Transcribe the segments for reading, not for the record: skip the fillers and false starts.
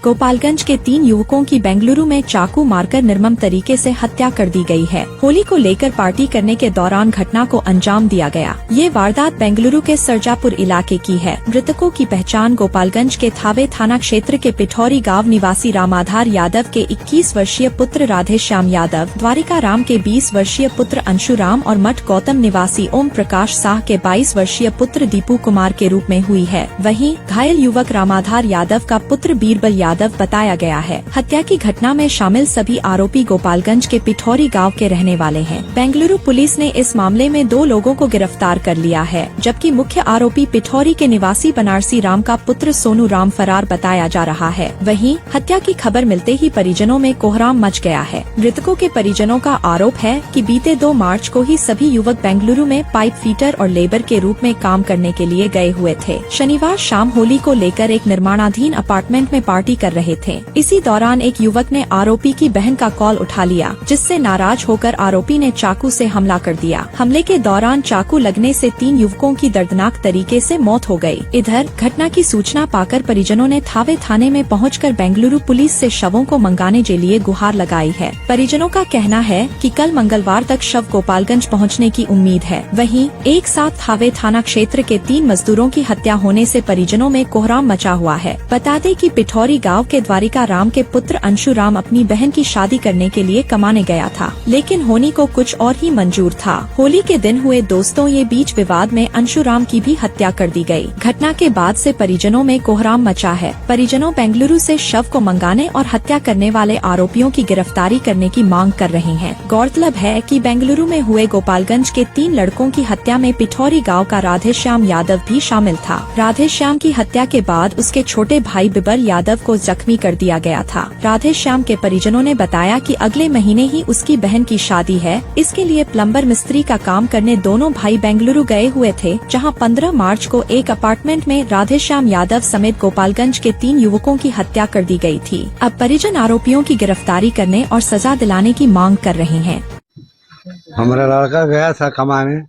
गोपालगंज के 3 युवकों की बेंगलुरु में चाकू मारकर निर्मम तरीके से हत्या कर दी गई है। होली को लेकर पार्टी करने के दौरान घटना को अंजाम दिया गया। ये वारदात बेंगलुरु के सरजापुर इलाके की है। मृतकों की पहचान गोपालगंज के थावे थाना क्षेत्र के पिठौरी गांव निवासी रामाधार यादव के 21 वर्षीय पुत्र राधेश्याम यादव, द्वारिका राम के 20 वर्षीय पुत्र अंशुराम और मठ गौतम निवासी ओम प्रकाश शाह के 22 वर्षीय पुत्र दीपू कुमार के रूप में हुई है। वहीं घायल युवक रामाधार यादव का पुत्र बीरबल यादव बताया गया है। हत्या की घटना में शामिल सभी आरोपी गोपालगंज के पिठौरी गांव के रहने वाले हैं। बेंगलुरु पुलिस ने इस मामले में 2 लोगों को गिरफ्तार कर लिया है, जबकि मुख्य आरोपी पिठौरी के निवासी बनारसी राम का पुत्र सोनू राम फरार बताया जा रहा है। वहीं हत्या की खबर मिलते ही परिजनों में कोहराम मच गया है। मृतकों के परिजनों का आरोप है कि बीते 2 मार्च को ही सभी युवक बेंगलुरु में पाइप फिटर और लेबर के रूप में काम करने के लिए गए हुए थे। शनिवार शाम होली को लेकर एक निर्माणाधीन अपार्टमेंट में पार्टी कर रहे थे। इसी दौरान एक युवक ने आरोपी की बहन का कॉल उठा लिया, जिससे नाराज होकर आरोपी ने चाकू से हमला कर दिया। हमले के दौरान चाकू लगने से 3 युवकों की दर्दनाक तरीके से मौत हो गई। इधर घटना की सूचना पाकर परिजनों ने थावे थाने में पहुंचकर बेंगलुरु पुलिस से शवों को मंगाने के लिए गुहार लगाई है। परिजनों का कहना है कि कल मंगलवार तक शव गोपालगंज पहुंचने की उम्मीद है। वहीं एक साथ थावे थाना क्षेत्र के 3 मजदूरों की हत्या होने से परिजनों में कोहराम मचा हुआ है। बता दें कि पिठौरी गांव के द्वारिका राम के पुत्र अंशुराम अपनी बहन की शादी करने के लिए कमाने गया था, लेकिन होनी को कुछ और ही मंजूर था। होली के दिन हुए दोस्तों ये बीच विवाद में अंशुराम की भी हत्या कर दी गई। घटना के बाद से परिजनों में कोहराम मचा है। परिजनों बेंगलुरु से शव को मंगाने और हत्या करने वाले आरोपियों की गिरफ्तारी करने की मांग कर रहे हैं। गौरतलब है कि बेंगलुरु में हुए गोपालगंज के 3 लड़कों की हत्या में पिठौरी गाँव का राधेश्याम यादव भी शामिल था। राधेश्याम की हत्या के बाद उसके छोटे भाई बीरबल यादव को जख्मी कर दिया गया था। राधेश्याम के परिजनों ने बताया कि अगले महीने ही उसकी बहन की शादी है। इसके लिए प्लम्बर मिस्त्री का काम करने दोनों भाई बेंगलुरु गए हुए थे, जहां 15 मार्च को एक अपार्टमेंट में राधेश्याम यादव समेत गोपालगंज के 3 युवकों की हत्या कर दी गई थी। अब परिजन आरोपियों की गिरफ्तारी करने और सजा दिलाने की मांग कर रहे हैं। हमारा लड़का गया था कमाने,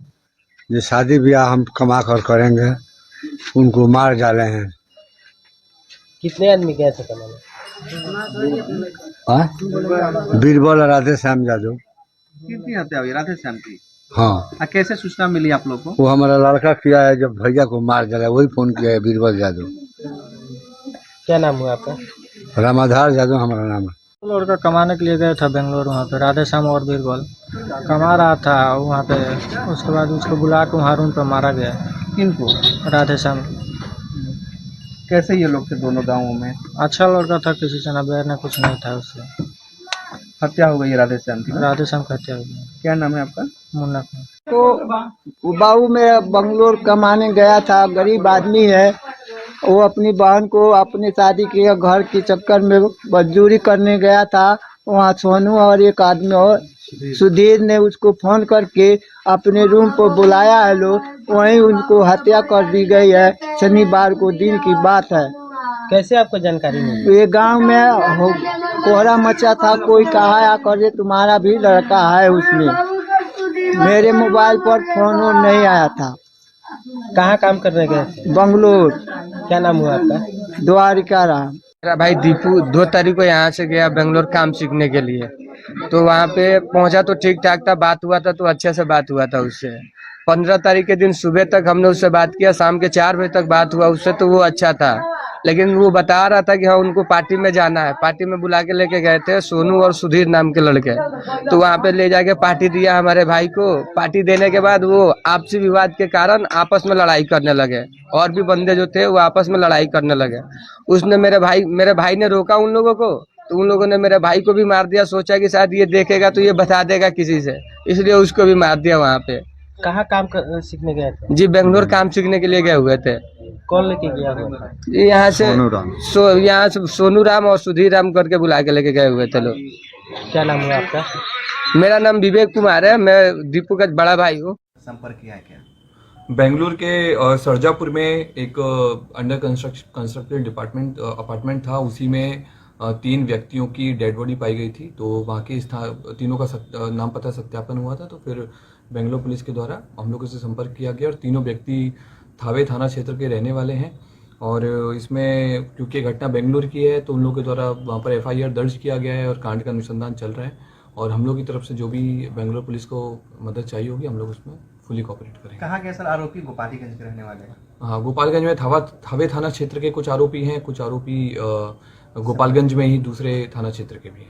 जो शादी ब्याह हम कमा कर करेंगे, उनको मार डाले हैं। कितने आदमी गए थे कमाने? बीरबल और राधेश्याम यादव। कितनी हत्या हुई राधेश्याम की? हाँ। कैसे सूचना मिली आप लोग को? वो हमारा लड़का किया है, जब भैया को मार डाला वही फोन किया है, बीरबल यादव। क्या नाम हुआ आपका? रामाधार यादव हमारा नाम है। लड़का कमाने के लिए गया था बेंगलोर। वहाँ पे राधेश्याम और बीरबल कमा रहा था वहाँ पे। उसके बाद उसको बुला के वहाँ रूम पे मारा गया। किनको? राधेश्याम। कैसे ये लोग थे दोनों गाँवों में? अच्छा लड़का था, किसी से न बैर न कुछ नहीं था उससे। हत्या हो गई राधेश्याम की? राधेश्याम की हत्या हो गई। क्या नाम है आपका? मुन्ना। तो बाबू मेरा बंगलोर कमाने गया था, गरीब आदमी है। वो अपनी बहन को अपनी शादी के घर के चक्कर में मजदूरी करने गया था। वहाँ सोनू और एक आदमी और सुधीर ने उसको फोन करके अपने रूम पर बुलाया है लोग, वहीं उनको हत्या कर दी गई है। शनिवार को दिन की बात है। कैसे आपको जानकारी मिली? ये गांव में कोहरा मचा था, कोई कहा आकर तुम्हारा भी लड़का है उसमें। मेरे मोबाइल पर फोन नहीं आया था। कहाँ काम करने गए? बंगलोर। क्या नाम हुआ आपका? द्वारिका राम। मेरा भाई दीपू 2 तारीख को यहाँ से गया बेंगलोर काम सीखने के लिए। तो वहाँ पे पहुँचा तो ठीक ठाक था, बात हुआ था तो अच्छे से बात हुआ था उससे। 15 तारीख के दिन सुबह तक हमने उससे बात किया, शाम के 4 बजे तक बात हुआ उससे, तो वो अच्छा था। लेकिन वो बता रहा था कि हाँ उनको पार्टी में जाना है। पार्टी में बुला के लेके गए थे सोनू और सुधीर नाम के लड़के। तो वहाँ पे ले जाके पार्टी दिया हमारे भाई को। पार्टी देने के बाद वो आपसी विवाद के कारण आपस में लड़ाई करने लगे, और भी बंदे जो थे वो आपस में लड़ाई करने लगे। उसने मेरे भाई ने रोका उन लोगों को, तो उन लोगों ने मेरे भाई को भी मार दिया। सोचा कि शायद ये देखेगा तो ये बता देगा किसी से, इसलिए उसको भी मार दिया। वहाँ पे कहाँ काम सीखने गए थे? जी बेंगलोर काम सीखने के लिए गए हुए थे। कौन लेके गया हुआ? यहाँ से यहाँ से सोनू राम और सुधीर राम करके बुला के लेके गए हुए थे लोग। क्या नाम हुआ आपका? मेरा नाम विवेक कुमार है, मैं दीपू का बड़ा भाई हूँ। संपर्क किया है क्या? बेंगलुरु के सरजापुर में एक अंडर कंस्ट्रक्टेड अपार्टमेंट था। उसी में 3 व्यक्तियों की डेड बॉडी पाई गई थी। तो वहाँ के तीनों का नाम पता सत्यापन हुआ था। तो फिर बेंगलुरु पुलिस के द्वारा हम लोगों से संपर्क किया गया और तीनों व्यक्ति थावे थाना क्षेत्र के रहने वाले हैं और इसमें क्योंकि ये घटना बेंगलुरु की है तो उन लोगों के द्वारा वहाँ पर एफआईआर दर्ज किया गया है और कांड का अनुसंधान चल रहा है और हम लोग की तरफ से जो भी बेंगलुरु पुलिस को मदद चाहिए होगी हम लोग उसमें फुली कोऑपरेट करेंगे। कहा गया सर आरोपी गोपालीगंज के रहने वाले हैं। हाँ, गोपालगंज में थावे थाना क्षेत्र के कुछ आरोपी हैं, कुछ आरोपी गोपालगंज में ही दूसरे थाना क्षेत्र के भी हैं।